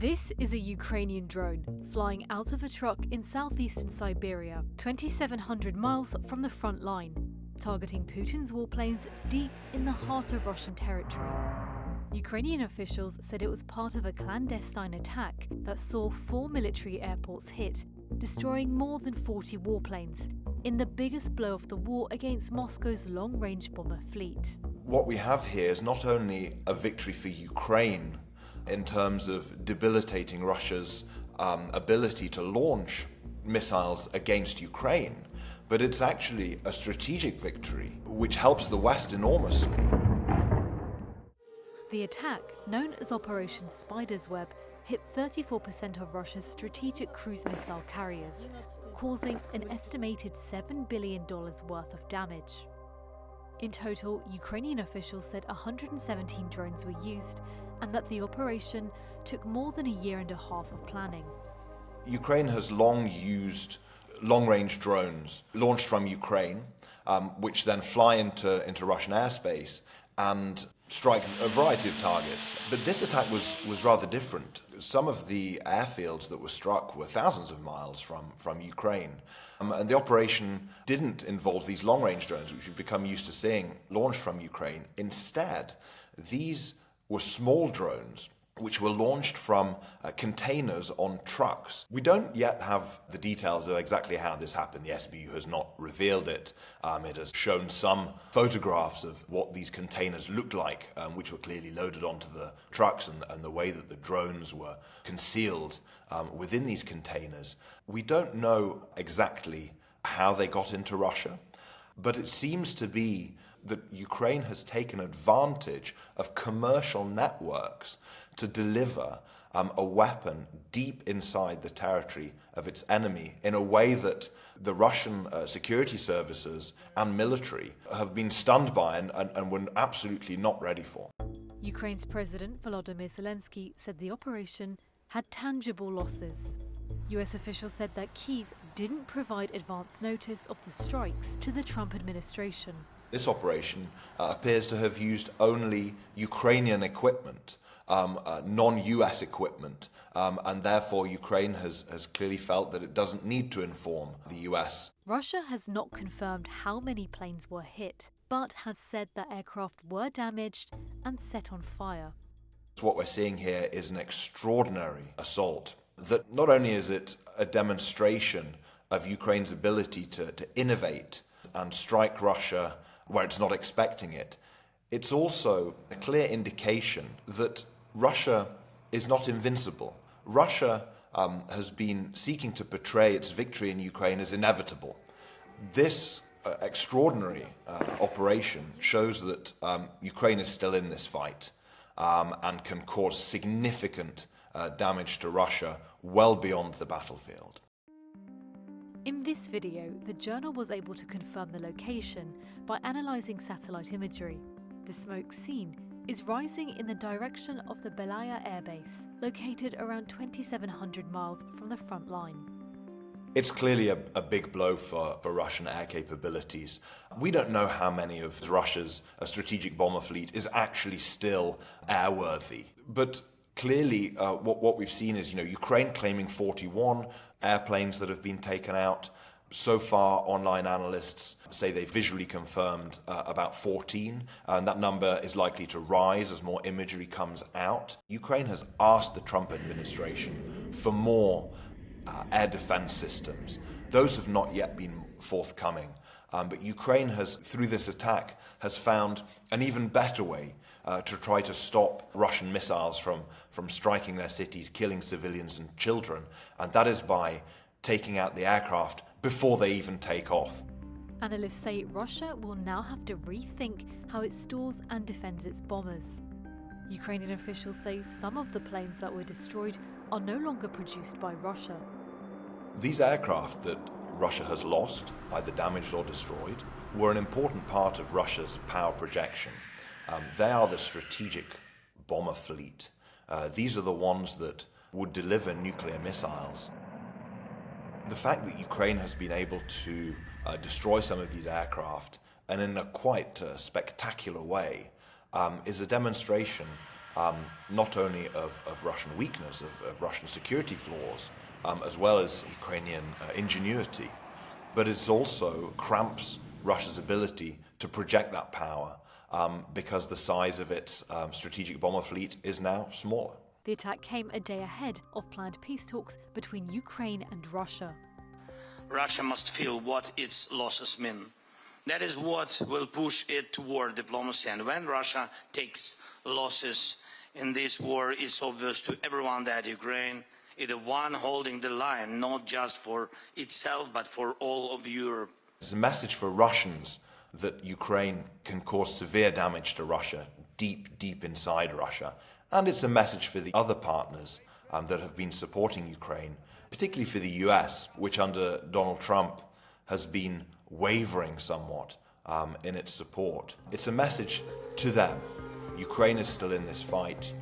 This is a Ukrainian drone flying out of a truck in southeastern Siberia, 2,700 miles from the front line, targeting Putin's warplanes deep in the heart of Russian territory. Ukrainian officials said it was part of a clandestine attack that saw 4 military airports hit, destroying more than 40 warplanes, in the biggest blow of the war against Moscow's long-range bomber fleet. What we have here is not only a victory for Ukraine in terms of debilitating Russia's ability to launch missiles against Ukraine, but it's actually a strategic victory which helps the West enormously. The attack, known as Operation Spider's Web, hit 34% of Russia's strategic cruise missile carriers, causing an estimated $7 billion worth of damage. In total, Ukrainian officials said 117 drones were used and that the operation took more than a year and a half of planning. Ukraine has long used long-range drones launched from Ukraine, which then fly into Russian airspace and strike a variety of targets. But this attack was rather different. Some of the airfields that were struck were thousands of miles from Ukraine. And the operation didn't involve these long-range drones, which we've become used to seeing launched from Ukraine. Instead, these were small drones which were launched from containers on trucks. We don't yet have the details of exactly how this happened. The SBU has not revealed it. It has shown some photographs of what these containers looked like, which were clearly loaded onto the trucks, and the way that the drones were concealed within these containers. We don't know exactly how they got into Russia, but it seems to be that Ukraine has taken advantage of commercial networks to deliver a weapon deep inside the territory of its enemy in a way that the Russian security services and military have been stunned by and were absolutely not ready for. Ukraine's President Volodymyr Zelensky said the operation had tangible losses. US officials said that Kyiv didn't provide advance notice of the strikes to the Trump administration. This operation appears to have used only Ukrainian equipment, non-US equipment, and therefore Ukraine has clearly felt that it doesn't need to inform the US. Russia has not confirmed how many planes were hit, but has said that aircraft were damaged and set on fire. What we're seeing here is an extraordinary assault that not only is it a demonstration of Ukraine's ability to innovate and strike Russia where it's not expecting it, it's also a clear indication that Russia is not invincible. Russia has been seeking to portray its victory in Ukraine as inevitable. This extraordinary operation shows that Ukraine is still in this fight and can cause significant damage to Russia well beyond the battlefield. In this video, the journal was able to confirm the location by analysing satellite imagery. The smoke seen is rising in the direction of the Belaya airbase, located around 2,700 miles from the front line. It's clearly a big blow for Russian air capabilities. We don't know how many of Russia's strategic bomber fleet is actually still airworthy, but clearly, what we've seen is, Ukraine claiming 41 airplanes that have been taken out. So far, online analysts say they've visually confirmed about 14, and that number is likely to rise as more imagery comes out. Ukraine has asked the Trump administration for more air defense systems. Those have not yet been forthcoming, but Ukraine has, through this attack, has found an even better way to try to stop Russian missiles from striking their cities, killing civilians and children, and that is by taking out the aircraft before they even take off. Analysts say Russia will now have to rethink how it stores and defends its bombers. Ukrainian officials say some of the planes that were destroyed are no longer produced by Russia. These aircraft that Russia has lost, either damaged or destroyed, were an important part of Russia's power projection. They are the strategic bomber fleet. These are the ones that would deliver nuclear missiles. The fact that Ukraine has been able to destroy some of these aircraft, and in a quite spectacular way, is a demonstration not only of Russian weakness, of Russian security flaws, as well as Ukrainian ingenuity, but it also cramps Russia's ability to project that power because the size of its strategic bomber fleet is now smaller. The attack came a day ahead of planned peace talks between Ukraine and Russia. Russia must feel what its losses mean. That is what will push it toward diplomacy. And when Russia takes losses in this war, it's obvious to everyone that Ukraine is the one holding the line, not just for itself, but for all of Europe. It's a message for Russians that Ukraine can cause severe damage to Russia, deep, deep inside Russia. And it's a message for the other partners that have been supporting Ukraine, particularly for the US, which under Donald Trump has been wavering somewhat in its support. It's a message to them. Ukraine is still in this fight.